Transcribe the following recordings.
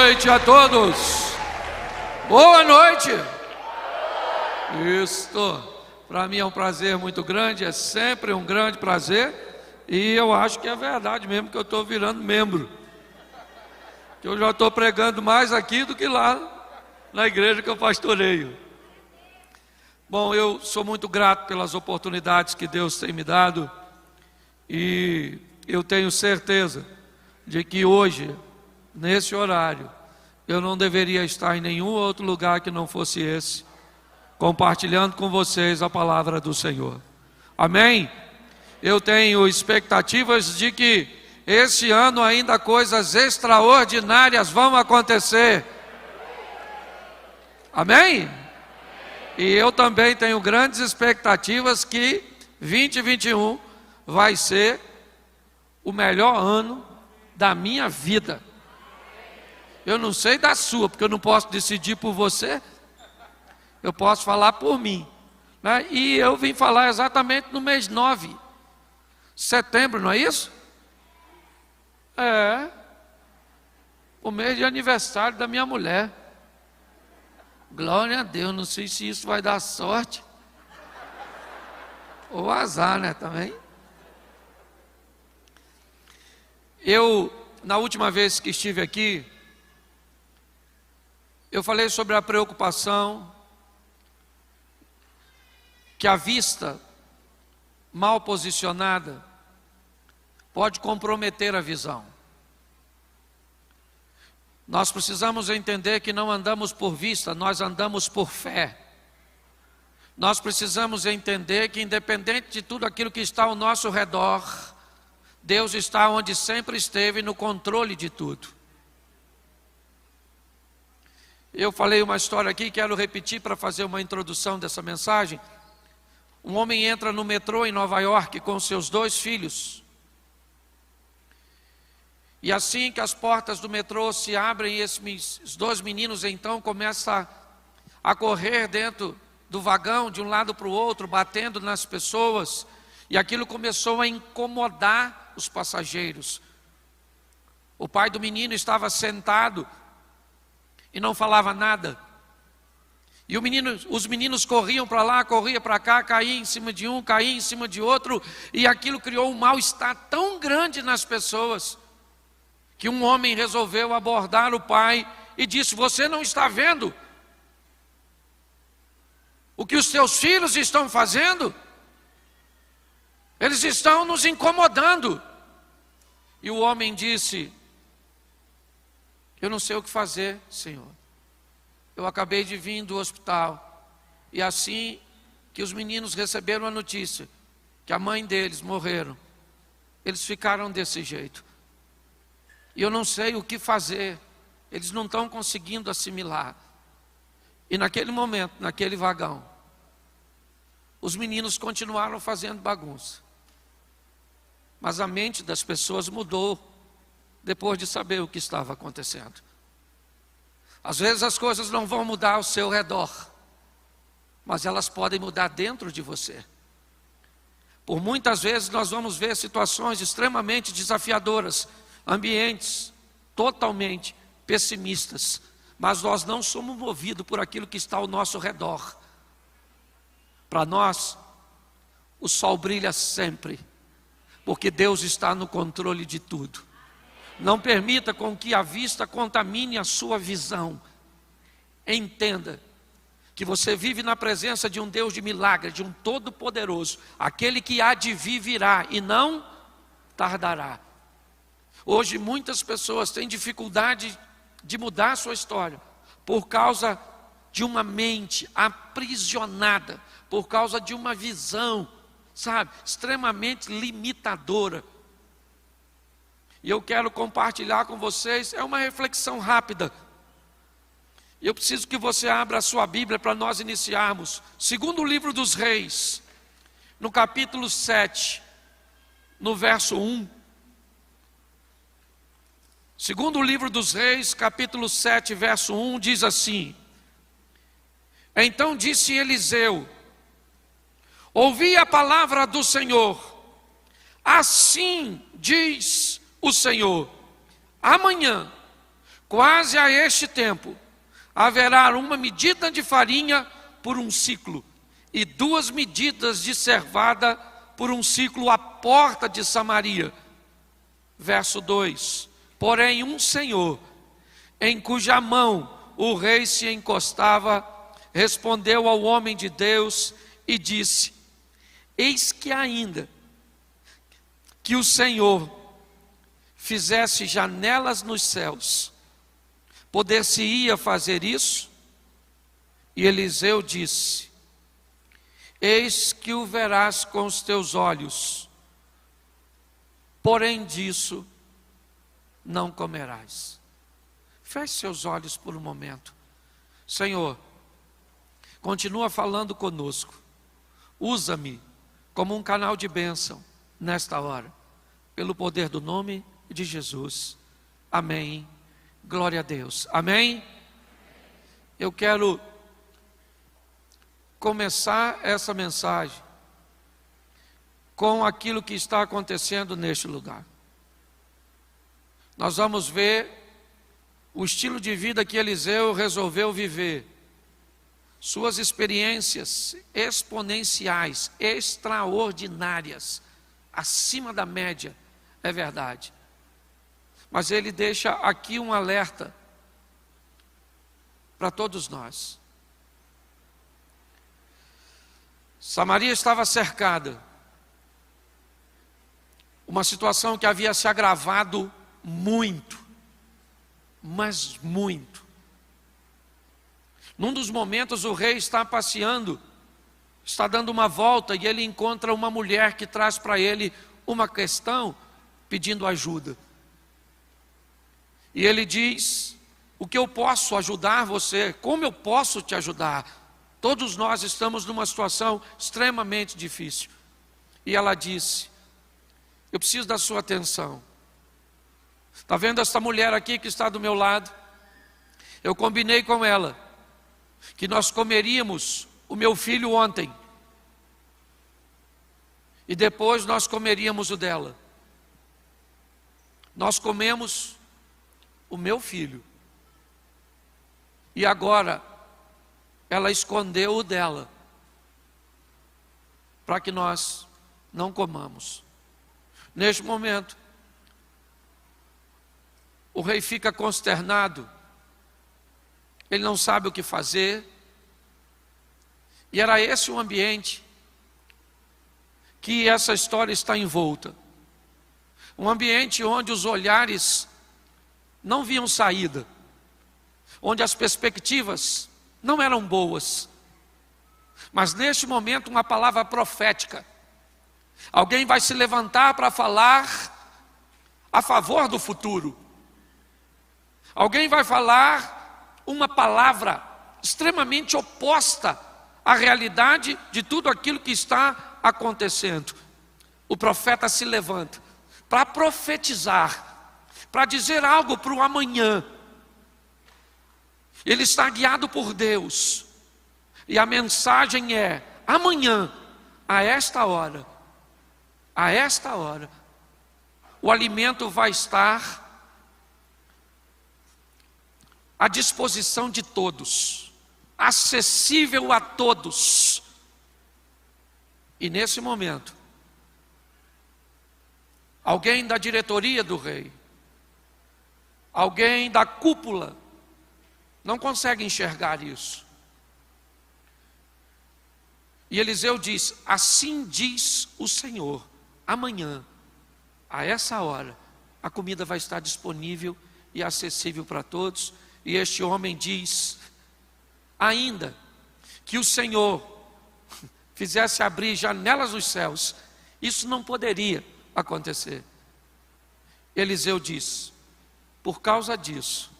noite a todos. Boa noite. Isto, para mim é um prazer muito grande, é sempre um grande prazer. E eu acho que é verdade mesmo que eu estou virando membro. Que eu já estou pregando mais aqui do que lá na igreja que eu pastoreio. Bom, eu sou muito grato pelas oportunidades que Deus tem me dado. E eu tenho certeza de que hoje, nesse horário, eu não deveria estar em nenhum outro lugar que não fosse esse, compartilhando com vocês a palavra do Senhor. Amém? Eu tenho expectativas de que esse ano ainda coisas extraordinárias vão acontecer. Amém? E eu também tenho grandes expectativas que 2021 vai ser o melhor ano da minha vida. Eu não sei da sua, porque eu não posso decidir por você. Eu posso falar por mim, né? E eu vim falar exatamente no mês 9, setembro, não é isso? É, o mês de aniversário da minha mulher. Glória a Deus, não sei se isso vai dar sorte ou azar, né, também. Eu, na última vez que estive aqui, eu falei sobre a preocupação que a vista mal posicionada pode comprometer a visão. Nós precisamos entender que não andamos por vista, nós andamos por fé. Nós precisamos entender que, independente de tudo aquilo que está ao nosso redor, Deus está onde sempre esteve, no controle de tudo. Eu falei uma história aqui, quero repetir para fazer uma introdução dessa mensagem. Um homem entra no metrô em Nova York com seus 2 filhos. E assim que as portas do metrô se abrem, esses 2 meninos então começam a correr dentro do vagão, de um lado para o outro, batendo nas pessoas. E aquilo começou a incomodar os passageiros. O pai do menino estava sentado e não falava nada. E os meninos corriam para lá, corriam para cá, caíam em cima de um, caíam em cima de outro. E aquilo criou um mal-estar tão grande nas pessoas, que um homem resolveu abordar o pai e disse: você não está vendo o que os teus filhos estão fazendo? Eles estão nos incomodando. E o homem disse: eu não sei o que fazer, Senhor. Eu acabei de vir do hospital. E assim que os meninos receberam a notícia que a mãe deles morreram, eles ficaram desse jeito. E eu não sei o que fazer. Eles não estão conseguindo assimilar. E naquele momento, naquele vagão, os meninos continuaram fazendo bagunça. Mas a mente das pessoas mudou depois de saber o que estava acontecendo. Às vezes as coisas não vão mudar ao seu redor, mas elas podem mudar dentro de você. Por muitas vezes nós vamos ver situações extremamente desafiadoras, ambientes totalmente pessimistas, mas nós não somos movidos por aquilo que está ao nosso redor. Para nós, o sol brilha sempre, porque Deus está no controle de tudo. Não permita com que a vista contamine a sua visão. Entenda que você vive na presença de um Deus de milagre, de um Todo-Poderoso. Aquele que há de vir virá e não tardará. Hoje muitas pessoas têm dificuldade de mudar a sua história por causa de uma mente aprisionada, por causa de uma visão, sabe, extremamente limitadora. E eu quero compartilhar com vocês, é uma reflexão rápida. Eu preciso que você abra a sua Bíblia para nós iniciarmos. Segundo livro dos Reis, no capítulo 7, no verso 1. Segundo livro dos Reis, capítulo 7, verso 1, diz assim: então disse Eliseu: ouvi a palavra do Senhor, assim diz o Senhor: amanhã, quase a este tempo, haverá uma medida de farinha por um ciclo, e 2 medidas de cevada por um ciclo à porta de Samaria. Verso 2: porém um senhor, em cuja mão o rei se encostava, respondeu ao homem de Deus e disse: eis que ainda que o Senhor fizesse janelas nos céus, poder-se-ia fazer isso? E Eliseu disse: eis que o verás com os teus olhos, porém disso não comerás. Feche seus olhos por um momento. Senhor, continua falando conosco. Usa-me como um canal de bênção nesta hora, pelo poder do nome de Jesus. Amém. Glória a Deus. Amém. Eu quero começar essa mensagem com aquilo que está acontecendo neste lugar. Nós vamos ver o estilo de vida que Eliseu resolveu viver, suas experiências exponenciais, extraordinárias, acima da média, é verdade. Mas ele deixa aqui um alerta para todos nós. Samaria estava cercada, uma situação que havia se agravado muito, mas muito. Num dos momentos o rei está passeando, está dando uma volta e ele encontra uma mulher que traz para ele uma questão pedindo ajuda. E ele diz: o que eu posso ajudar você? Como eu posso te ajudar? Todos nós estamos numa situação extremamente difícil. E ela disse: eu preciso da sua atenção. Está vendo essa mulher aqui que está do meu lado? Eu combinei com ela que nós comeríamos o meu filho ontem, e depois nós comeríamos o dela. Nós comemos o meu filho, e agora ela escondeu o dela, para que nós não comamos. Neste momento, o rei fica consternado, ele não sabe o que fazer, e era esse o ambiente que essa história está envolta. Um ambiente onde os olhares não viam saída, onde as perspectivas não eram boas. Mas neste momento uma palavra profética. Alguém vai se levantar para falar a favor do futuro. Alguém vai falar uma palavra extremamente oposta à realidade de tudo aquilo que está acontecendo. O profeta se levanta para profetizar, para dizer algo para o amanhã. Ele está guiado por Deus, e a mensagem é: amanhã, a esta hora, o alimento vai estar à disposição de todos, acessível a todos. E nesse momento, alguém da diretoria do rei, alguém da cúpula, não consegue enxergar isso. E Eliseu diz: assim diz o Senhor, amanhã, a essa hora, a comida vai estar disponível e acessível para todos. E este homem diz: ainda que o Senhor fizesse abrir janelas dos céus, isso não poderia acontecer. Eliseu diz: por causa disso,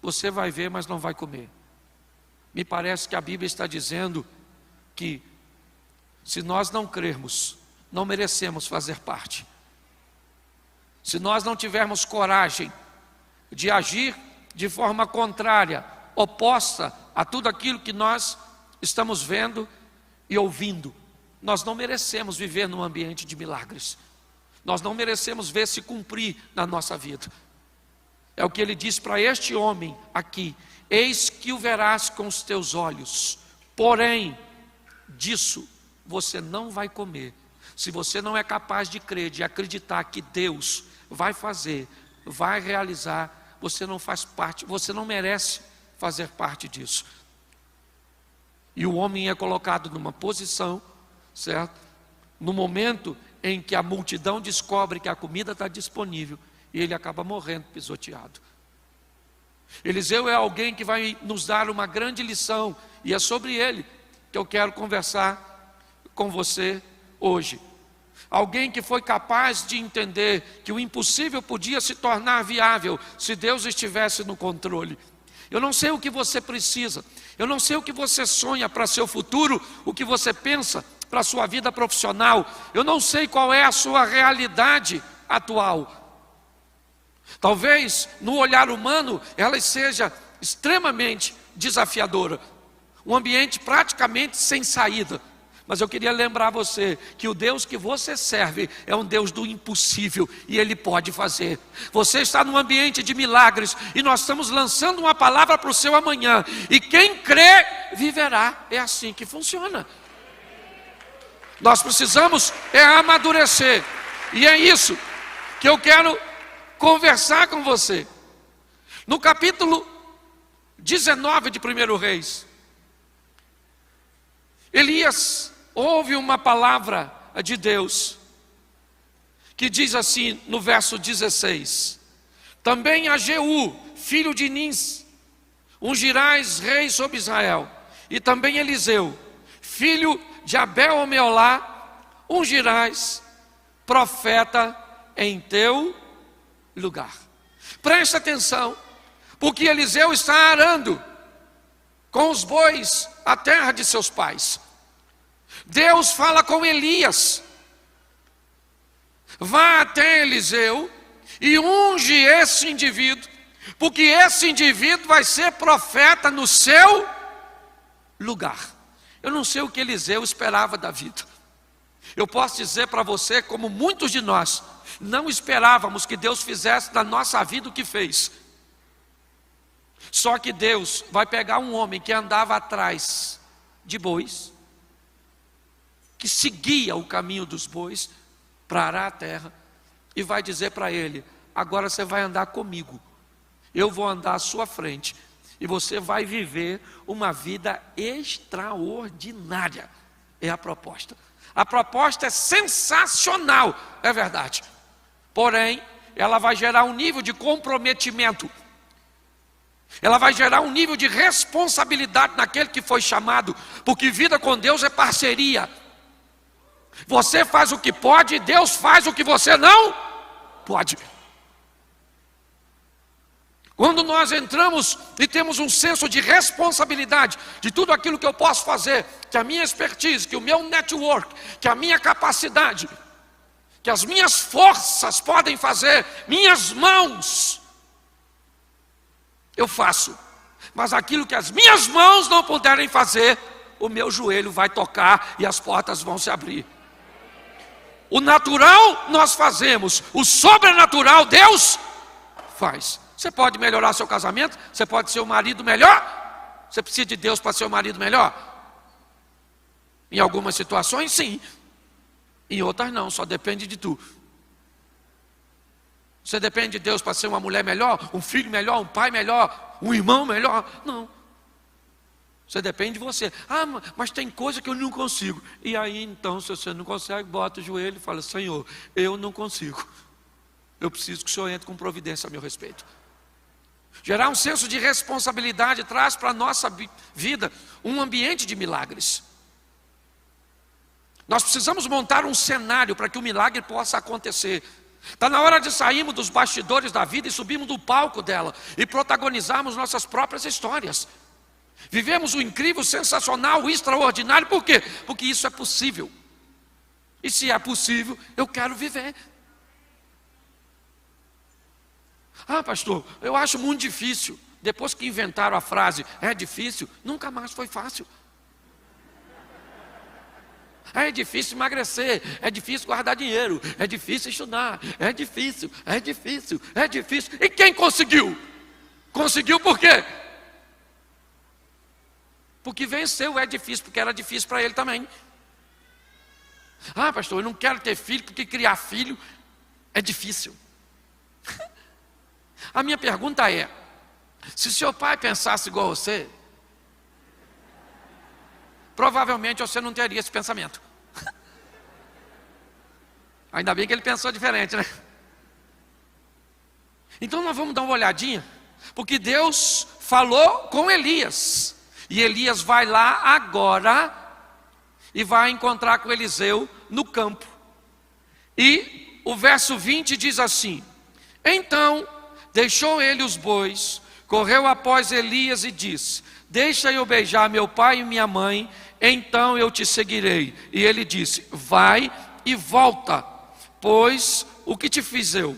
você vai ver, mas não vai comer. Me parece que a Bíblia está dizendo que, se nós não crermos, não merecemos fazer parte. Se nós não tivermos coragem de agir de forma contrária, oposta a tudo aquilo que nós estamos vendo e ouvindo, nós não merecemos viver num ambiente de milagres. Nós não merecemos ver se cumprir na nossa vida. É o que ele diz para este homem aqui: eis que o verás com os teus olhos, porém, disso você não vai comer. Se você não é capaz de crer, de acreditar que Deus vai fazer, vai realizar, você não faz parte, você não merece fazer parte disso. E o homem é colocado numa posição, certo? No momento em que a multidão descobre que a comida está disponível, e ele acaba morrendo pisoteado. Eliseu é alguém que vai nos dar uma grande lição, e é sobre ele que eu quero conversar com você hoje. Alguém que foi capaz de entender que o impossível podia se tornar viável se Deus estivesse no controle. Eu não sei o que você precisa, eu não sei o que você sonha para seu futuro, o que você pensa para a sua vida profissional, eu não sei qual é a sua realidade atual. Talvez no olhar humano ela seja extremamente desafiadora, um ambiente praticamente sem saída. Mas eu queria lembrar você que o Deus que você serve é um Deus do impossível e Ele pode fazer. Você está num ambiente de milagres e nós estamos lançando uma palavra para o seu amanhã. E quem crê, viverá. É assim que funciona. Nós precisamos amadurecer. E é isso que eu quero conversar com você. No capítulo 19 de 1 Reis, Elias ouve uma palavra de Deus, que diz assim no verso 16: também a Jeú, filho de Nins, ungirás rei sobre Israel, e também Eliseu, filho de Abel-Omeolá, ungirás profeta em teu lugar. Presta atenção, porque Eliseu está arando com os bois a terra de seus pais. Deus fala com Elias: vá até Eliseu e unge esse indivíduo, porque esse indivíduo vai ser profeta no seu lugar. Eu não sei o que Eliseu esperava da vida. Eu posso dizer para você, como muitos de nós não esperávamos que Deus fizesse na nossa vida o que fez. Só que Deus vai pegar um homem que andava atrás de bois, que seguia o caminho dos bois para arar a terra, e vai dizer para ele: agora você vai andar comigo, eu vou andar à sua frente, e você vai viver uma vida extraordinária. É a proposta. A proposta é sensacional, é verdade. Porém, ela vai gerar um nível de comprometimento. Ela vai gerar um nível de responsabilidade naquele que foi chamado, porque vida com Deus é parceria. Você faz o que pode, Deus faz o que você não pode. Quando nós entramos e temos um senso de responsabilidade de tudo aquilo que eu posso fazer, que a minha expertise, que o meu network, que a minha capacidade, que as minhas forças podem fazer, minhas mãos, eu faço. Mas aquilo que as minhas mãos não puderem fazer, o meu joelho vai tocar e as portas vão se abrir. O natural nós fazemos, o sobrenatural Deus faz. Você pode melhorar seu casamento, você pode ser um marido melhor. Você precisa de Deus para ser um marido melhor? Em algumas situações, sim. Em outras não, só depende de tu. Você depende de Deus para ser uma mulher melhor, um filho melhor, um pai melhor, um irmão melhor? Não. Você depende de você. Ah, mas tem coisa que eu não consigo. E aí então, se você não consegue, bota o joelho e fala: Senhor, eu não consigo. Eu preciso que o Senhor entre com providência a meu respeito. Gerar um senso de responsabilidade traz para a nossa vida um ambiente de milagres. Nós precisamos montar um cenário para que o milagre possa acontecer. Está na hora de sairmos dos bastidores da vida e subirmos do palco dela e protagonizarmos nossas próprias histórias. Vivemos o incrível, sensacional, o extraordinário. Por quê? Porque isso é possível. E se é possível, eu quero viver. Ah, pastor, eu acho muito difícil. Depois que inventaram a frase, é difícil, nunca mais foi fácil. É difícil emagrecer, é difícil guardar dinheiro, é difícil estudar, é difícil, é difícil, é difícil. E quem conseguiu? Conseguiu por quê? Porque venceu, é difícil, porque era difícil para ele também. Ah, pastor, eu não quero ter filho, porque criar filho é difícil. A minha pergunta é, se seu pai pensasse igual a você, provavelmente você não teria esse pensamento. Ainda bem que ele pensou diferente, né? Então nós vamos dar uma olhadinha, porque Deus falou com Elias, e Elias vai lá agora e vai encontrar com Eliseu no campo. E o verso 20 diz assim: então deixou ele os bois, correu após Elias e disse: deixa eu beijar meu pai e minha mãe, então eu te seguirei. E ele disse: vai e volta, pois o que te fiz eu?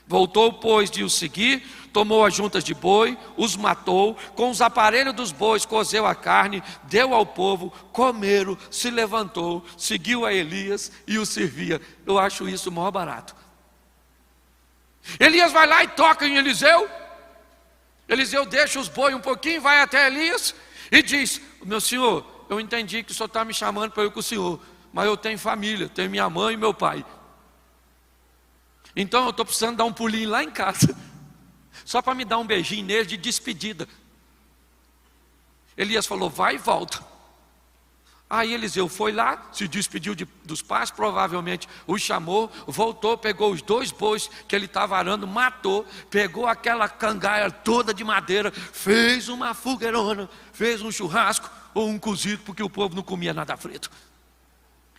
Voltou, pois, de os seguir, tomou as juntas de boi, os matou, com os aparelhos dos bois cozeu a carne, deu ao povo, comeram, se levantou, seguiu a Elias e o servia. Eu acho isso o maior barato. Elias vai lá e toca em Eliseu. Eliseu deixa os bois um pouquinho, vai até Elias e diz: meu senhor, eu entendi que o senhor está me chamando para eu ir com o senhor, mas eu tenho família, tenho minha mãe e meu pai. Então eu estou precisando dar um pulinho lá em casa, só para me dar um beijinho nele de despedida. Elias falou: vai e volta. Aí Eliseu foi lá, se despediu dos pais, provavelmente os chamou, voltou, pegou os 2 bois que ele estava arando, matou, pegou aquela cangaia toda de madeira, fez uma fogueirona, fez um churrasco ou um cozido, porque o povo não comia nada frito,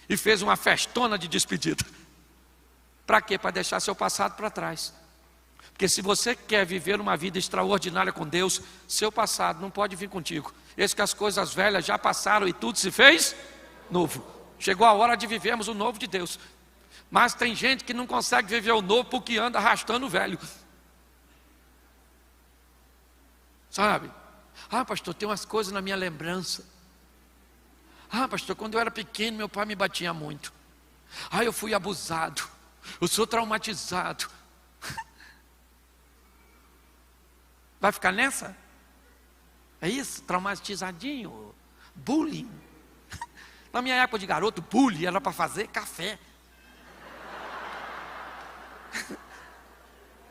e fez uma festona de despedida. Para quê? Para deixar seu passado para trás. Porque se você quer viver uma vida extraordinária com Deus, seu passado não pode vir contigo. Esse que as coisas velhas já passaram e tudo se fez novo. Chegou a hora de vivermos o novo de Deus. Mas tem gente que não consegue viver o novo porque anda arrastando o velho. Sabe? Ah, pastor, tem umas coisas na minha lembrança. Ah, pastor, quando eu era pequeno meu pai me batia muito. Ah, eu fui abusado. Eu sou traumatizado. Vai ficar nessa? É isso? Traumatizadinho? Bullying? Na minha época de garoto, bullying era para fazer café.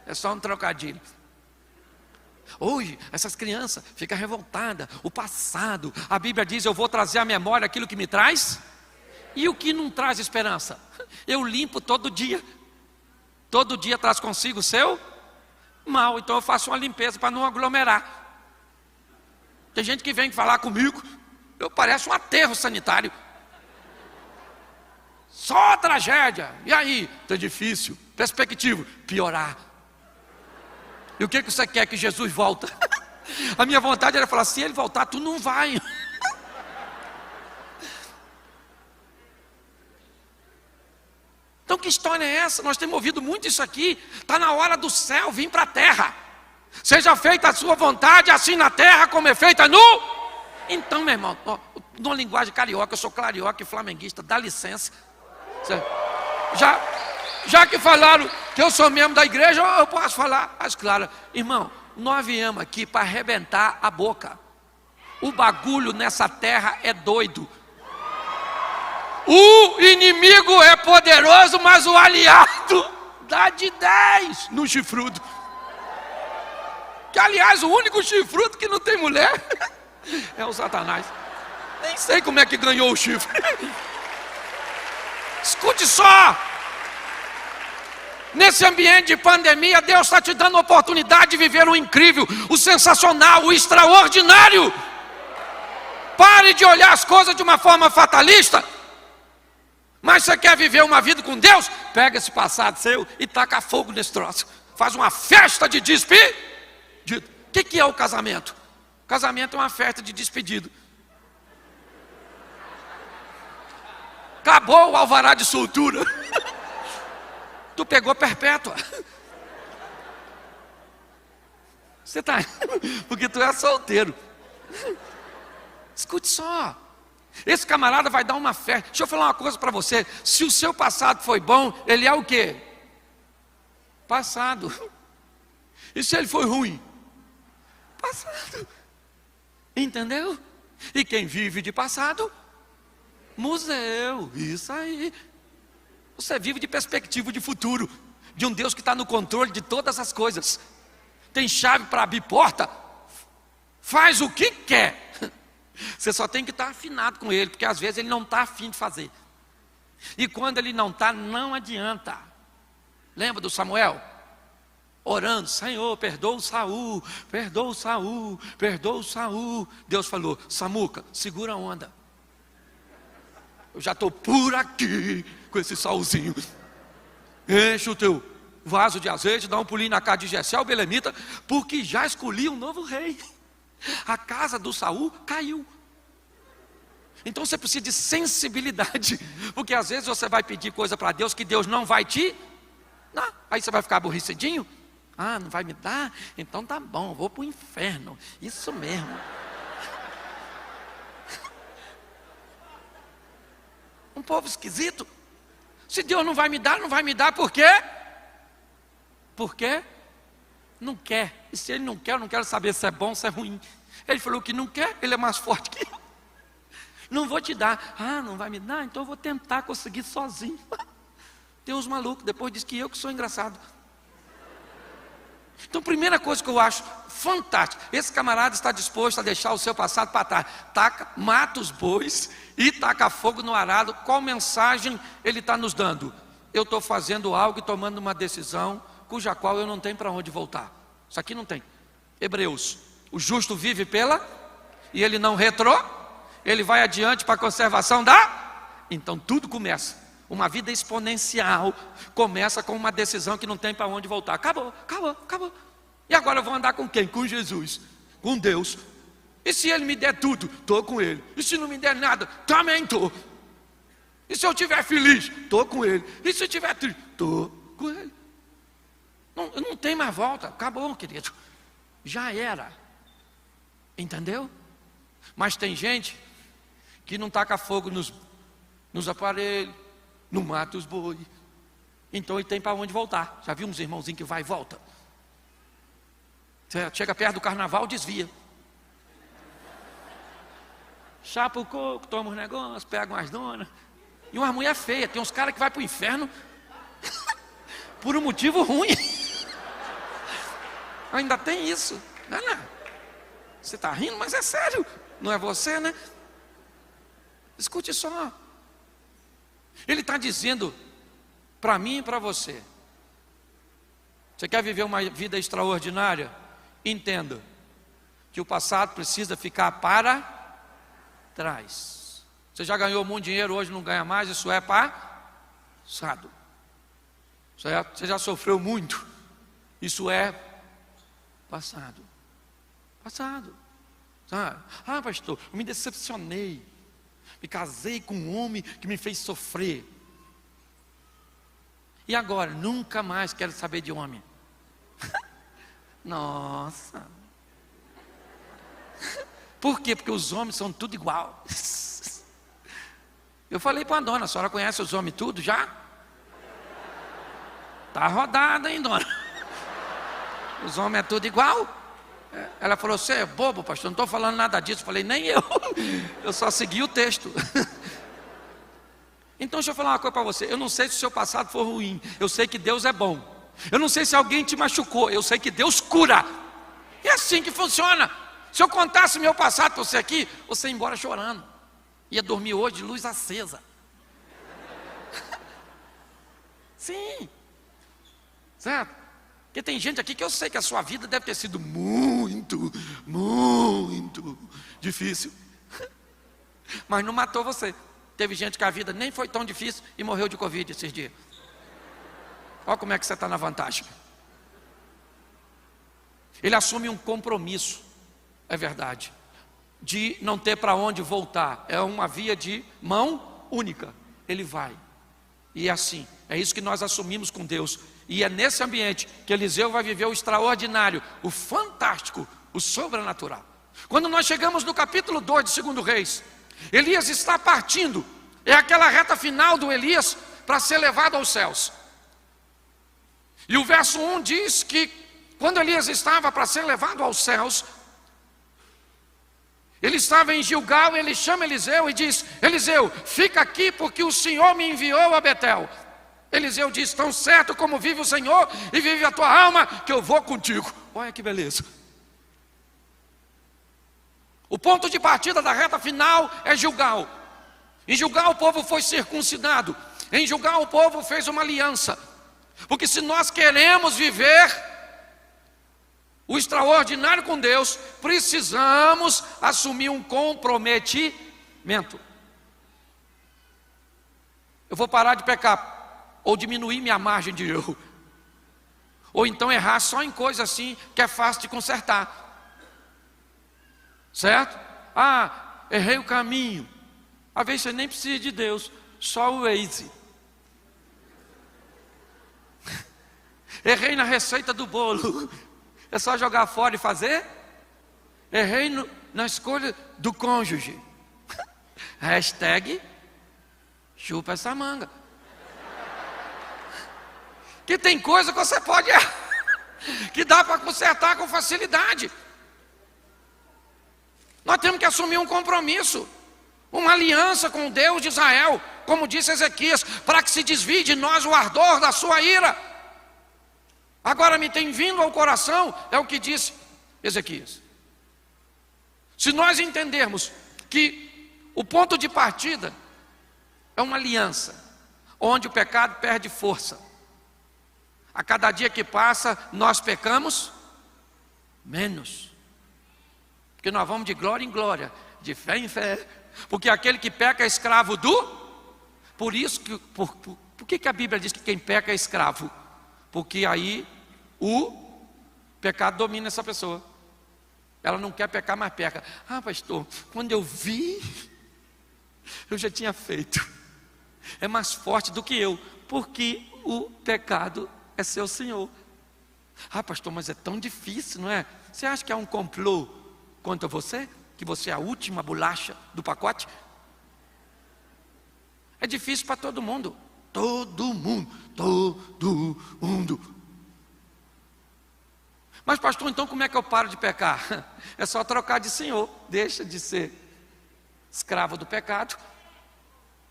É só um trocadilho. Hoje, essas crianças ficam revoltadas. O passado, a Bíblia diz: eu vou trazer à memória aquilo que me traz. E o que não traz esperança? Eu limpo todo dia. Todo dia traz consigo o seu mal. Então eu faço uma limpeza para não aglomerar. Tem gente que vem falar comigo, eu pareço um aterro sanitário. Só tragédia. E aí? Tá difícil. Perspectiva: piorar. E o que você quer? Que Jesus volta? A minha vontade era falar: se ele voltar, tu não vai. Então que história é essa? Nós temos ouvido muito isso aqui. Está na hora do céu vir para a terra. Seja feita a sua vontade, assim na terra como é feita no... Então, meu irmão, numa linguagem carioca, eu sou carioca e flamenguista, dá licença. Já que falaram que eu sou membro da igreja, eu posso falar as claras. Irmão, nós viemos aqui para arrebentar a boca. O bagulho nessa terra é doido. O inimigo é poderoso, mas o aliado dá de 10 no chifrudo. Que aliás, o único chifrudo que não tem mulher é o Satanás. Nem sei como é que ganhou o chifre. Escute só. Nesse ambiente de pandemia, Deus está te dando a oportunidade de viver o incrível, o sensacional, o extraordinário. Pare de olhar as coisas de uma forma fatalista. Mas você quer viver uma vida com Deus? Pega esse passado seu e taca fogo nesse troço. Faz uma festa de despedida. O que é o casamento? O casamento é uma festa de despedida. Acabou o alvará de soltura. Tu pegou perpétua. Você está... Porque tu é solteiro. Escute só. Esse camarada vai dar uma fé. Deixa eu falar uma coisa para você. Se o seu passado foi bom, ele é o quê? Passado. E se ele foi ruim? Passado. Entendeu? E quem vive de passado? Museu. Isso aí. Você vive de perspectiva de futuro, de um Deus que está no controle de todas as coisas. Tem chave para abrir porta. Faz o que quer. Você só tem que estar afinado com ele, porque às vezes ele não está afim de fazer. E quando ele não está, não adianta. Lembra do Samuel? Orando, Senhor, perdoa o Saul, perdoa o Saul, perdoa o Saul. Deus falou, Samuca, segura a onda. Eu já estou por aqui com esse Saulzinho. Enche o teu vaso de azeite, dá um pulinho na casa de Jessé, o belemita, porque já escolhi um novo rei. A casa do Saul caiu. Então você precisa de sensibilidade, porque às vezes você vai pedir coisa para Deus que Deus não vai te dar. Aí você vai ficar aborrecidinho. Ah, não vai me dar? Então tá bom, vou para o inferno. Isso mesmo. Um povo esquisito. Se Deus não vai me dar, por quê? Por quê? Não quer. E se ele não quer, eu não quero saber se é bom ou se é ruim. Ele falou que não quer, ele é mais forte que eu. Não vou te dar. Ah, não vai me dar? Então eu vou tentar conseguir sozinho. Tem uns malucos, depois diz que eu que sou engraçado. Então, primeira coisa que eu acho fantástico, esse camarada está disposto a deixar o seu passado para trás. Mata os bois e taca fogo no arado. Qual mensagem ele está nos dando? Eu estou fazendo algo e tomando uma decisão cuja qual eu não tenho para onde voltar. Isso aqui não tem. Hebreus, o justo vive pela, e ele não ele vai adiante para a conservação então tudo começa. Uma vida exponencial começa com uma decisão que não tem para onde voltar. Acabou. E agora eu vou andar com quem? Com Jesus, com Deus. E se Ele me der tudo, estou com Ele. E se não me der nada, também estou. E se eu estiver feliz, estou com Ele. E se eu estiver triste, estou com Ele. Não tem mais volta. Acabou, querido. Já era. Entendeu? Mas tem gente que não taca fogo nos aparelhos, não mata os bois. Então ele tem para onde voltar. Já viu uns irmãozinhos que vai e volta? Você chega perto do carnaval, desvia. Chapa o coco, toma os negócios, pega umas donas. E uma mulher feia. Tem uns caras que vai para o inferno por um motivo ruim. Ainda tem isso. Não. Você está rindo, mas é sério. Não é você, né? Escute só. Ele está dizendo para mim e para você. Você quer viver uma vida extraordinária? Entenda que o passado precisa ficar para trás. Você já ganhou muito dinheiro, hoje não ganha mais, isso é passado. Você já sofreu muito, isso é passado. Ah, pastor, eu me decepcionei. Me casei com um homem que me fez sofrer. E agora? Nunca mais quero saber de homem. Nossa. Por quê? Porque os homens são tudo igual. Eu falei para a dona, a senhora conhece os homens tudo já? Está rodada, hein, dona? Os homens é tudo igual? Ela falou, você é bobo, pastor, não estou falando nada disso. Eu falei, nem eu só segui o texto. Então deixa eu falar uma coisa para você. Eu não sei se o seu passado for ruim, eu sei que Deus é bom. Eu não sei se alguém te machucou, eu sei que Deus cura. É assim que funciona. Se eu contasse meu passado para você aqui, você ia embora chorando. Ia dormir hoje de luz acesa. Sim. Certo? Porque tem gente aqui que eu sei que a sua vida deve ter sido muito difícil. Mas não matou você. Teve gente que a vida nem foi tão difícil e morreu de Covid esses dias. Olha como é que você está na vantagem. Ele assume um compromisso, é verdade, de não ter para onde voltar. É uma via de mão única. Ele vai. E é assim, é isso que nós assumimos com Deus. E é nesse ambiente que Eliseu vai viver o extraordinário, o fantástico, o sobrenatural. Quando nós chegamos no capítulo 2 de 2 Reis, Elias está partindo, é aquela reta final do Elias para ser levado aos céus. E o verso 1 diz que quando Elias estava para ser levado aos céus, ele estava em Gilgal, ele chama Eliseu e diz: Eliseu, fica aqui porque o Senhor me enviou a Betel. Eliseu diz: tão certo como vive o Senhor e vive a tua alma, que eu vou contigo. Olha que beleza. O ponto de partida da reta final é Gilgal. Em Gilgal o povo foi circuncidado. Em Gilgal o povo fez uma aliança. Porque se nós queremos viver o extraordinário com Deus, precisamos assumir um comprometimento. Eu vou parar de pecar, ou diminuir minha margem de erro, ou então errar só em coisa assim que é fácil de consertar. Certo? Ah, errei o caminho. Às vezes você nem precisa de Deus, só o Waze. Errei na receita do bolo, é só jogar fora e fazer. Errei na escolha do cônjuge. Hashtag chupa essa manga. Que tem coisa que você pode errar, que dá para consertar com facilidade. Nós temos que assumir um compromisso, uma aliança com o Deus de Israel, como disse Ezequias, para que se desvie de nós o ardor da sua ira. Agora me tem vindo ao coração, é o que disse Ezequias. Se nós entendermos que o ponto de partida é uma aliança, onde o pecado perde força. A cada dia que passa, nós pecamos menos. Porque nós vamos de glória em glória, de fé em fé. Porque aquele que peca é escravo do... Por isso que... Por que a Bíblia diz que quem peca é escravo? Porque aí o pecado domina essa pessoa. Ela não quer pecar, mas peca. Ah, pastor, quando eu vi, eu já tinha feito. É mais forte do que eu, porque o pecado é seu senhor. Ah, pastor, mas é tão difícil, não é? Você acha que é um complô contra você? Que você é a última bolacha do pacote? É difícil para todo mundo. Todo mundo. Mas pastor, então como é que eu paro de pecar? É só trocar de senhor. Deixa de ser escravo do pecado.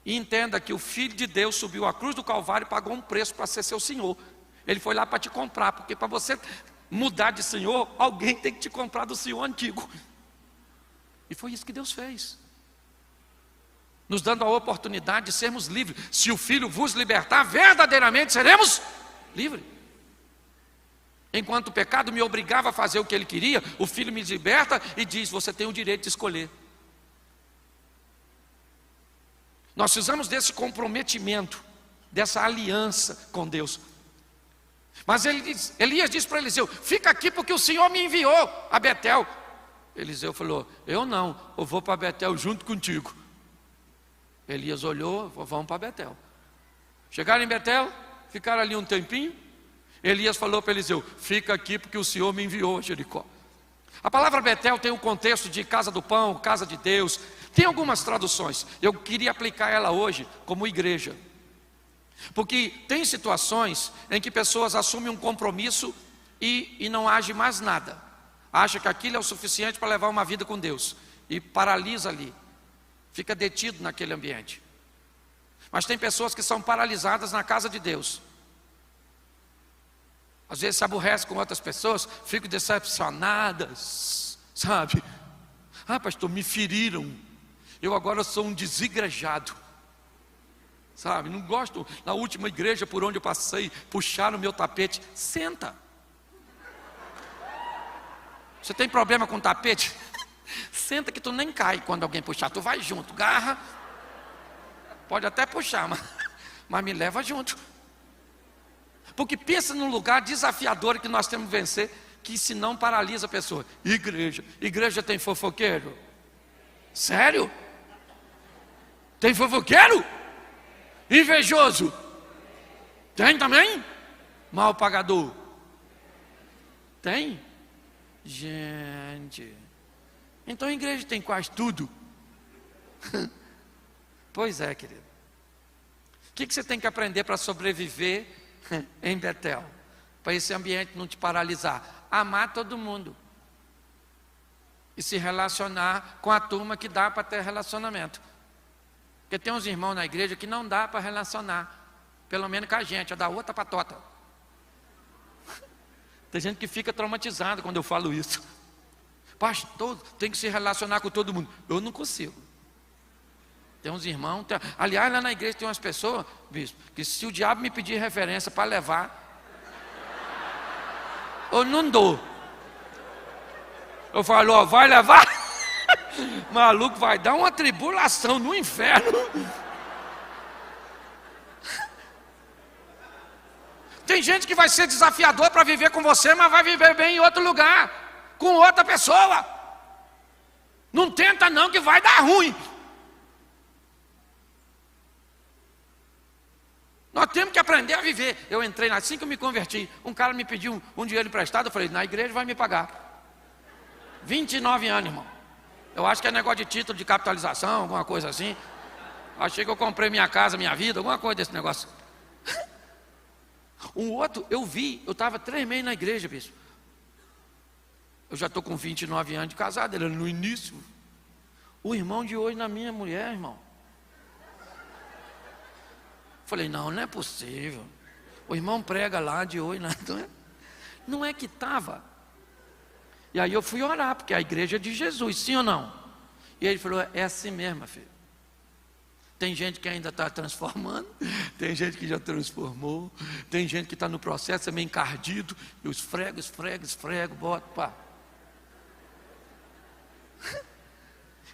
E entenda que o Filho de Deus subiu à cruz do Calvário e pagou um preço para ser seu senhor. Ele foi lá para te comprar, porque para você mudar de senhor, alguém tem que te comprar do senhor antigo. E foi isso que Deus fez, nos dando a oportunidade de sermos livres. Se o Filho vos libertar, verdadeiramente seremos livres. Enquanto o pecado me obrigava a fazer o que ele queria, o Filho me liberta e diz: você tem o direito de escolher. Nós precisamos desse comprometimento, dessa aliança com Deus. Mas Elias disse para Eliseu: fica aqui porque o Senhor me enviou a Betel. Eliseu falou: eu não, eu vou para Betel junto contigo. Elias olhou: vamos para Betel. Chegaram em Betel, ficaram ali um tempinho. Elias falou para Eliseu: fica aqui porque o Senhor me enviou a Jericó. A palavra Betel tem o contexto de casa do pão, casa de Deus. Tem algumas traduções, eu queria aplicar ela hoje como igreja. Porque tem situações em que pessoas assumem um compromisso e não agem mais nada. Acha que aquilo é o suficiente para levar uma vida com Deus. E paralisa ali. Fica detido naquele ambiente. Mas tem pessoas que são paralisadas na casa de Deus. Às vezes se aborrece com outras pessoas, ficam decepcionadas, sabe? Ah, pastor, me feriram. Eu agora sou um desigrejado. Sabe, não gosto. Na última igreja por onde eu passei, puxaram o meu tapete. Senta. Você tem problema com tapete? Senta que tu nem cai quando alguém puxar. Tu vai junto, garra. Pode até puxar, mas me leva junto. Porque pensa num lugar desafiador que nós temos que vencer, que senão paralisa a pessoa. Igreja tem fofoqueiro? Sério? Tem fofoqueiro? Invejoso? Tem também? Mal pagador? Tem? Gente, então a igreja tem quase tudo. Pois é, querido. O que você tem que aprender para sobreviver em Betel? Para esse ambiente não te paralisar. Amar todo mundo. E se relacionar com a turma que dá para ter relacionamento. Porque tem uns irmãos na igreja que não dá para relacionar. Pelo menos com a gente, é da outra patota. Tem gente que fica traumatizada quando eu falo isso. Pastor, tem que se relacionar com todo mundo. Eu não consigo. Tem uns irmãos, aliás, lá na igreja tem umas pessoas, bispo, que se o diabo me pedir referência para levar, eu não dou. Eu falo, ó, vai levar? Maluco, vai dar uma tribulação no inferno. Tem gente que vai ser desafiador para viver com você, mas vai viver bem em outro lugar, com outra pessoa. Não tenta não, que vai dar ruim. Nós temos que aprender a viver. Eu entrei, assim que eu me converti, um cara me pediu um dinheiro emprestado, eu falei, na igreja vai me pagar. 29 anos, irmão. Eu acho que é negócio de título de capitalização, alguma coisa assim. Achei que eu comprei minha casa, minha vida, alguma coisa desse negócio. Um outro, eu estava 3 meses na igreja, bispo. Eu já estou com 29 anos de casado, ele era no início. O irmão de hoje na minha mulher, irmão. Falei, não é possível. O irmão prega lá de hoje, não é que estava. E aí eu fui orar, porque a igreja é de Jesus, sim ou não? E ele falou, é assim mesmo, filho. Tem gente que ainda está transformando, tem gente que já transformou, tem gente que está no processo, é meio encardido, eu esfrego, boto, pá.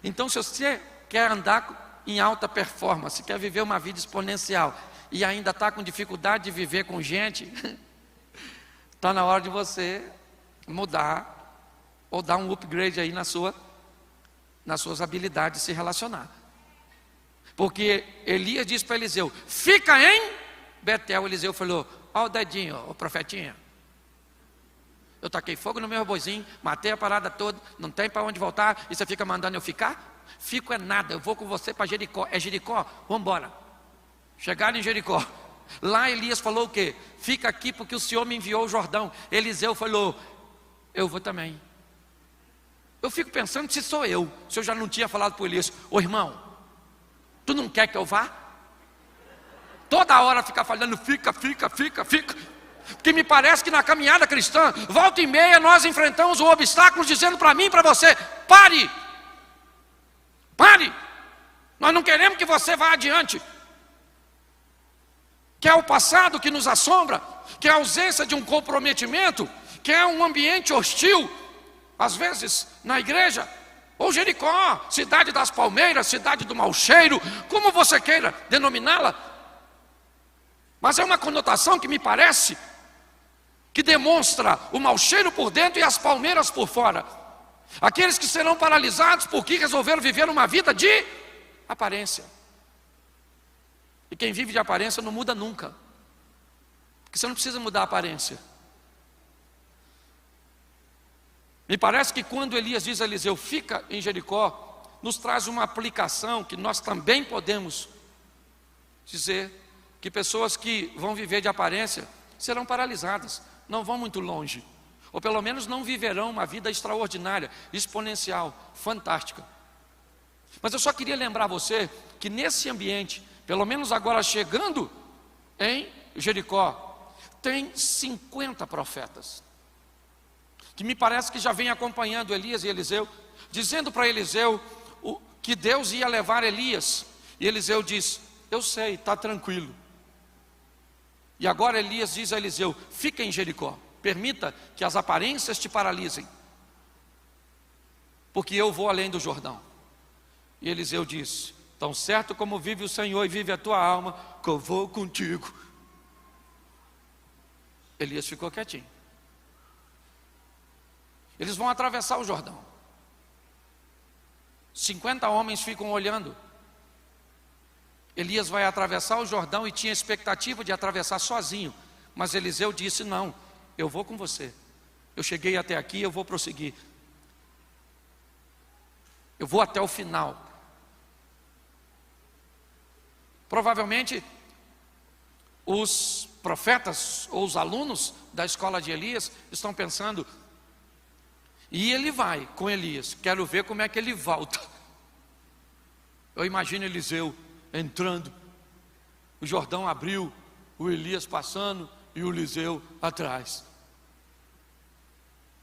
Então, se você quer andar em alta performance, quer viver uma vida exponencial e ainda está com dificuldade de viver com gente, está na hora de você mudar ou dar um upgrade aí nas suas habilidades de se relacionar. Porque Elias disse para Eliseu, fica em Betel. Eliseu falou, ó o dedinho, ó, o profetinha. Eu taquei fogo no meu boizinho, matei a parada toda, não tem para onde voltar, e você fica mandando eu ficar? Fico é nada, eu vou com você para Jericó. É Jericó? Vamos embora. Chegaram em Jericó. Lá Elias falou o quê? Fica aqui porque o Senhor me enviou o Jordão. Eliseu falou, eu vou também. Eu fico pensando se sou eu, se eu já não tinha falado para Elias, ô irmão, tu não quer que eu vá? Toda hora ficar falando, fica. Porque me parece que na caminhada cristã, volta e meia, nós enfrentamos um obstáculo dizendo para mim e para você, pare. Nós não queremos que você vá adiante. Que é o passado que nos assombra, que é a ausência de um comprometimento, que é um ambiente hostil, às vezes na igreja. Ou Jericó, cidade das palmeiras, cidade do mau cheiro, como você queira denominá-la. Mas é uma conotação que me parece que demonstra o mau cheiro por dentro e as palmeiras por fora. Aqueles que serão paralisados porque resolveram viver uma vida de aparência. E quem vive de aparência não muda nunca. Porque você não precisa mudar a aparência. Me parece que quando Elias diz a Eliseu, fica em Jericó, nos traz uma aplicação que nós também podemos dizer que pessoas que vão viver de aparência serão paralisadas, não vão muito longe, ou pelo menos não viverão uma vida extraordinária, exponencial, fantástica. Mas eu só queria lembrar você que nesse ambiente, pelo menos agora chegando em Jericó, tem 50 profetas. Que me parece que já vem acompanhando Elias e Eliseu, dizendo para Eliseu que Deus ia levar Elias. E Eliseu diz, eu sei, está tranquilo. E agora Elias diz a Eliseu, fica em Jericó, permita que as aparências te paralisem, porque eu vou além do Jordão. E Eliseu diz, tão certo como vive o Senhor e vive a tua alma, que eu vou contigo. Elias ficou quietinho. Eles vão atravessar o Jordão. 50 homens ficam olhando. Elias vai atravessar o Jordão e tinha expectativa de atravessar sozinho. Mas Eliseu disse, não, eu vou com você. Eu cheguei até aqui, eu vou prosseguir. Eu vou até o final. Provavelmente os profetas ou os alunos da escola de Elias estão pensando: e ele vai com Elias, quero ver como é que ele volta. Eu imagino Eliseu entrando, o Jordão abriu, o Elias passando e o Eliseu atrás.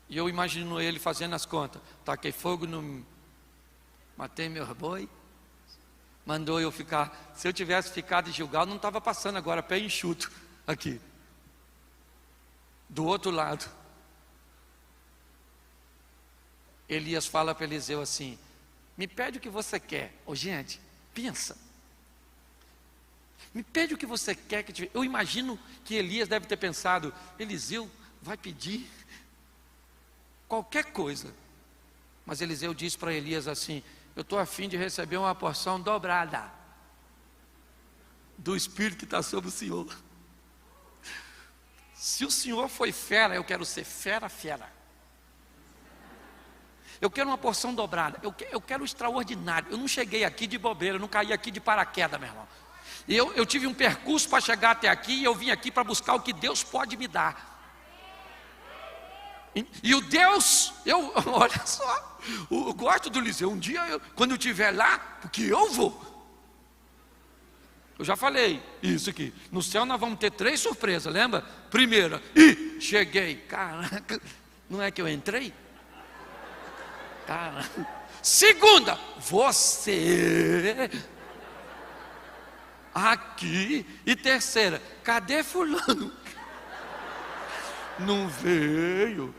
E eu imagino ele fazendo as contas: taquei fogo no... matei meu boi, mandou eu ficar. Se eu tivesse ficado em Gilgal, não estava passando agora, pé enxuto aqui. Do outro lado, Elias fala para Eliseu assim: me pede o que você quer. Ô gente, pensa. Me pede o que você quer que te... Eu imagino que Elias deve ter pensado: Eliseu vai pedir qualquer coisa. Mas Eliseu disse para Elias assim: eu estou a fim de receber uma porção dobrada do Espírito que está sobre o Senhor. Se o Senhor foi fera, eu quero ser fera. Eu quero uma porção dobrada, eu quero o extraordinário. Eu não cheguei aqui de bobeira, eu não caí aqui de paraquedas, meu irmão. Eu tive um percurso para chegar até aqui, e eu vim aqui para buscar o que Deus pode me dar. E o Deus, olha só, eu gosto do Eliseu. Um dia, quando eu estiver lá, porque eu vou. Eu já falei isso aqui. No céu nós vamos ter 3 surpresas, lembra? Primeira, cheguei. Caraca, não é que eu entrei? Caraca. Segunda, você aqui. E terceira, cadê fulano? Não veio.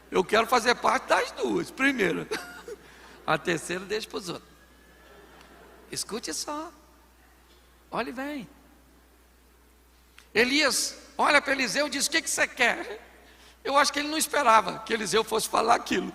Eu quero fazer parte das duas. Primeira, a terceira deixa para os outros. Escute só, olhe bem. Elias olha para Eliseu e diz: o que você quer? Eu acho que ele não esperava que Eliseu fosse falar aquilo.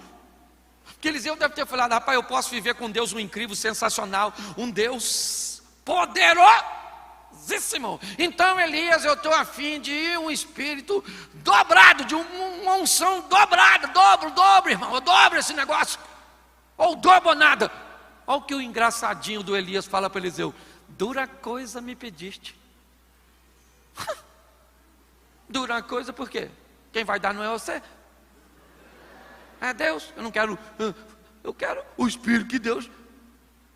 Porque Eliseu deve ter falado: rapaz, eu posso viver com Deus um incrível, sensacional, um Deus poderosíssimo. Então Elias, eu estou a fim de um espírito dobrado, de uma unção dobrada. Dobro, irmão, eu dobro esse negócio. Ou dobro ou nada. Olha o que o engraçadinho do Elias fala para Eliseu: dura coisa me pediste. Dura coisa por quê? Quem vai dar não é você, é Deus. Eu não quero, eu quero o Espírito que Deus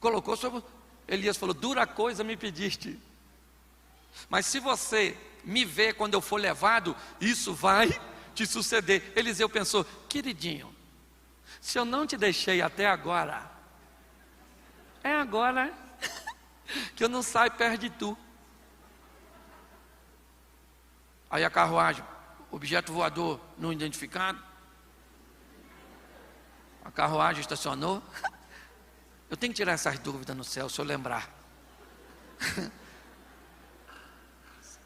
colocou sobre. Elias falou: dura coisa me pediste, mas se você me ver quando eu for levado, isso vai te suceder. Eliseu pensou: queridinho, se eu não te deixei até agora, é agora que eu não saio perto de tu. Aí a carruagem, objeto voador não identificado, a carruagem estacionou. Eu tenho que tirar essas dúvidas no céu, se eu lembrar.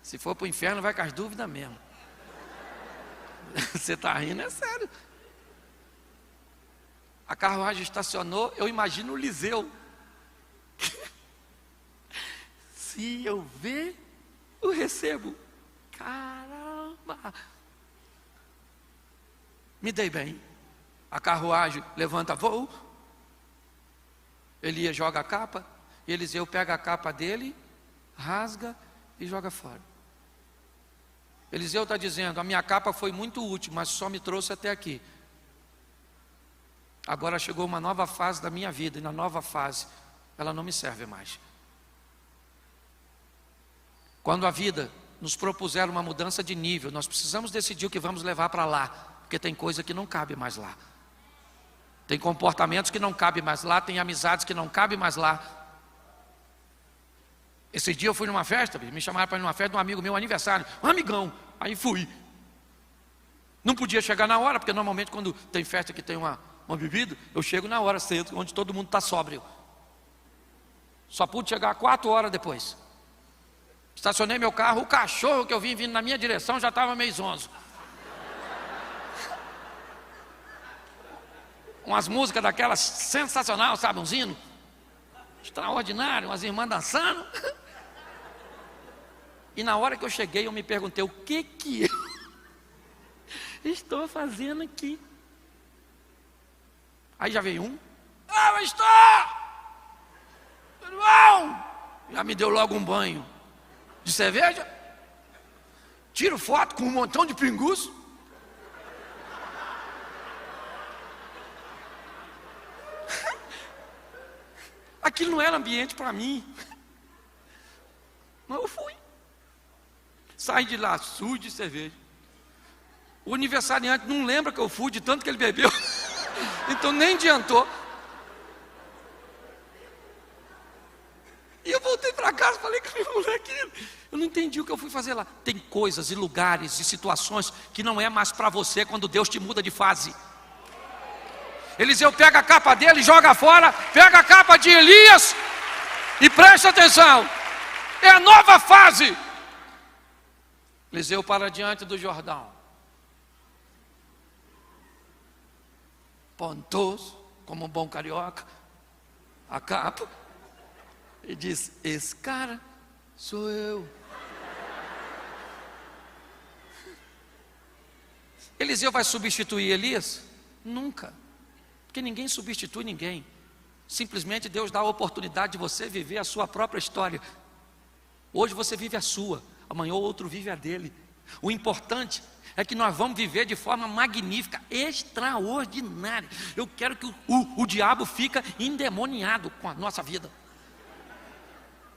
Se for para o inferno, vai com as dúvidas mesmo. Você está rindo, é sério. A carruagem estacionou, eu imagino o Eliseu. Se eu ver, eu recebo. Caramba! Me dei bem. A carruagem levanta voo. Elias joga a capa. Eliseu pega a capa dele, rasga e joga fora. Eliseu está dizendo: a minha capa foi muito útil, mas só me trouxe até aqui. Agora chegou uma nova fase da minha vida, e na nova fase ela não me serve mais. Quando a vida nos propuser uma mudança de nível, nós precisamos decidir o que vamos levar para lá, porque tem coisa que não cabe mais lá, tem comportamentos que não cabem mais lá, tem amizades que não cabem mais lá. Esse dia eu fui numa festa, me chamaram para ir numa festa de um amigo meu, aniversário, um amigão, aí fui. Não podia chegar na hora, porque normalmente quando tem festa que tem uma bebida, eu chego na hora cedo, onde todo mundo está sóbrio. Só pude chegar 4 horas depois. Estacionei meu carro, o cachorro que eu vi vindo na minha direção já estava meio zonzo. Umas músicas daquelas sensacional, sabe, uns hinos extraordinário, umas irmãs dançando. E na hora que eu cheguei, eu me perguntei: o que eu estou fazendo aqui? Aí já veio um: eu estou Já me deu logo um banho de cerveja. Tiro foto com um montão de pinguço. Aquilo não era ambiente para mim. Mas eu fui. Saí de lá sujo de cerveja. O aniversariante não lembra que eu fui de tanto que ele bebeu. Então nem adiantou. E eu voltei para casa, falei com meu moleque, eu não entendi o que eu fui fazer lá. Tem coisas e lugares e situações que não é mais para você quando Deus te muda de fase. Eliseu pega a capa dele, joga fora, pega a capa de Elias e presta atenção. É a nova fase. Eliseu para diante do Jordão. Pontoso, como um bom carioca, a capa. E diz: esse cara sou eu. Eliseu vai substituir Elias? Nunca. Porque ninguém substitui ninguém. Simplesmente Deus dá a oportunidade de você viver a sua própria história. Hoje você vive a sua, amanhã o outro vive a dele. O importante é que nós vamos viver de forma magnífica, extraordinária. Eu quero que o diabo fique endemoniado com a nossa vida.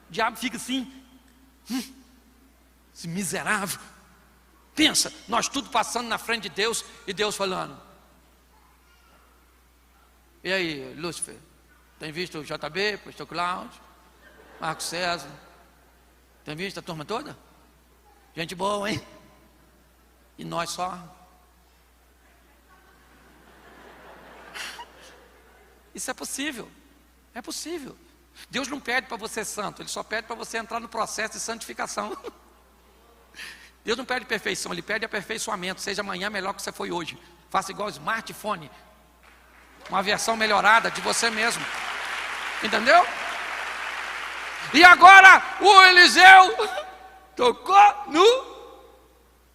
O diabo fica assim, esse miserável. Pensa, nós tudo passando na frente de Deus e Deus falando: e aí, Lúcifer, tem visto o JB, pastor Cláudio, Marco César? Tem visto a turma toda? Gente boa, hein? E nós só. Isso é possível. É possível. Deus não pede para você ser santo, Ele só pede para você entrar no processo de santificação. Deus não pede perfeição, Ele pede aperfeiçoamento. Seja amanhã melhor que você foi hoje. Faça igual o smartphone, uma versão melhorada de você mesmo. Entendeu? E agora o Eliseu tocou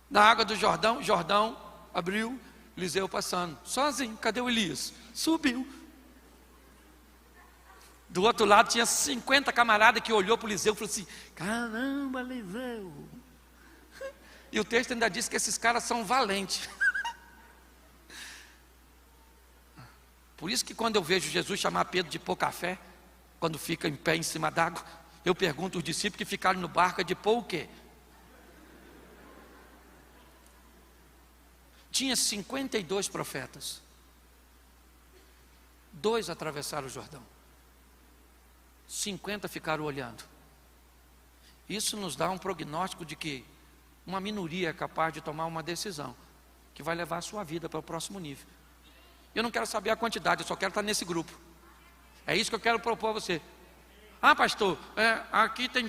na água do Jordão. Jordão abriu, Eliseu passando sozinho. Cadê o Elias? Subiu. Do outro lado tinha 50 camaradas que olhou para o Eliseu e falou assim: caramba, Eliseu. E o texto ainda diz que esses caras são valentes. Por isso que quando eu vejo Jesus chamar Pedro de pôr café, quando fica em pé em cima d'água, eu pergunto aos discípulos que ficaram no barco: de pôr o quê? Tinha 52 profetas. 2 atravessaram o Jordão. 50 ficaram olhando. Isso nos dá um prognóstico de que uma minoria é capaz de tomar uma decisão que vai levar a sua vida para o próximo nível. Eu não quero saber a quantidade, eu só quero estar nesse grupo. É isso que eu quero propor a você. Ah, pastor, aqui tem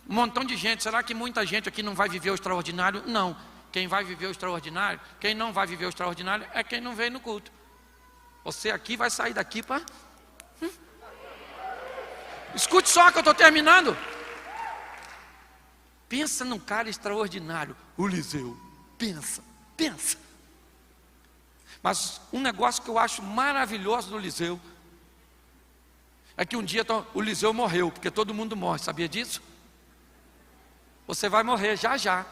um montão de gente. Será que muita gente aqui não vai viver o extraordinário? Não. Quem vai viver o extraordinário, quem não vai viver o extraordinário é quem não veio no culto. Você aqui vai sair daqui para... Escute só que eu estou terminando. Pensa num cara extraordinário, o Eliseu. Pensa. Mas um negócio que eu acho maravilhoso no Eliseu é que um dia o Eliseu morreu, porque todo mundo morre, sabia disso? Você vai morrer já.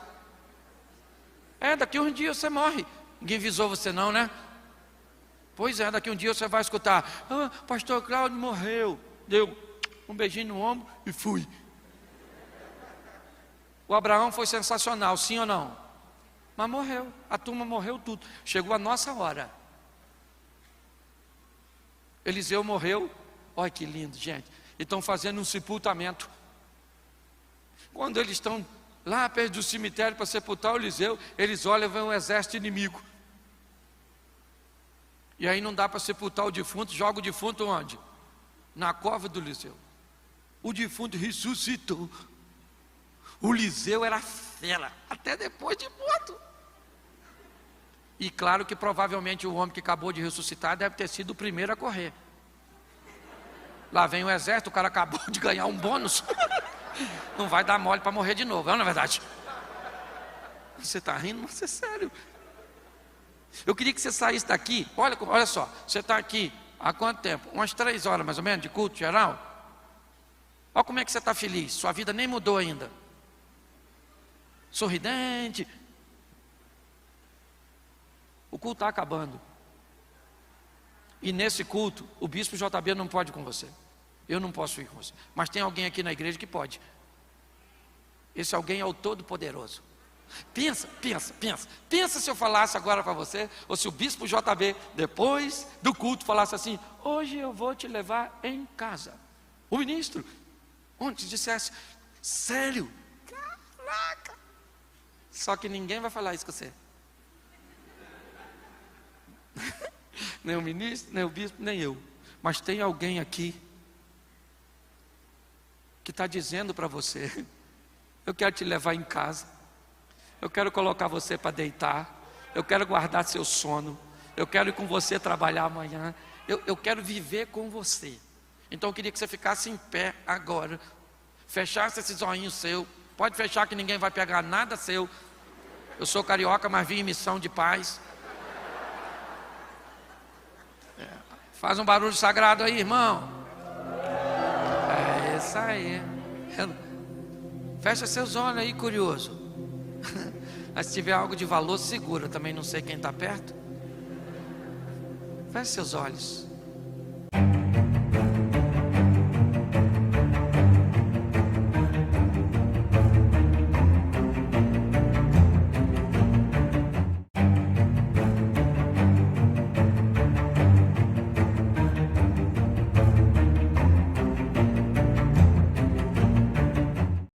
Daqui um dia você morre. Ninguém avisou você não, né? Pois é, daqui um dia você vai escutar: pastor Cláudio morreu. Deu um beijinho no ombro e fui. O Abraão foi sensacional, sim ou não? Mas morreu, a turma morreu tudo. Chegou a nossa hora. Eliseu morreu. Olha que lindo, gente. E estão fazendo um sepultamento. Quando eles estão lá perto do cemitério para sepultar o Eliseu, eles olham e vem um exército inimigo. E aí não dá para sepultar o defunto. Joga o defunto onde? Na cova do Eliseu. O defunto ressuscitou. O Eliseu era fera, até depois de morto. E claro que provavelmente o homem que acabou de ressuscitar deve ter sido o primeiro a correr. Lá vem o exército, o cara acabou de ganhar um bônus. Não vai dar mole para morrer de novo, não é verdade? Você está rindo, mas é sério. Eu queria que você saísse daqui. Olha só, você está aqui há quanto tempo? Umas 3 horas mais ou menos de culto geral. Olha como é que você está feliz, sua vida nem mudou ainda. Sorridente. O culto está acabando. E nesse culto, o bispo JB não pode ir com você. Eu não posso ir com você. Mas tem alguém aqui na igreja que pode. Esse alguém é o Todo-Poderoso. Pensa se eu falasse agora para você, ou se o bispo JB, depois do culto, falasse assim: hoje eu vou te levar em casa. O ministro, onde dissesse: sério? Caraca! Só que ninguém vai falar isso com você. Nem o ministro, nem o bispo, nem eu. Mas tem alguém aqui que está dizendo para você: eu quero te levar em casa, eu quero colocar você para deitar, eu quero guardar seu sono, eu quero ir com você trabalhar amanhã, eu quero viver com você. Então eu queria que você ficasse em pé agora, fechasse esses olhinhos seu, pode fechar que ninguém vai pegar nada seu. Eu sou carioca, mas vim em missão de paz. Faz um barulho sagrado aí, irmão. É isso aí. Fecha seus olhos aí, curioso. Mas se tiver algo de valor, segura. Também não sei quem está perto. Feche seus olhos.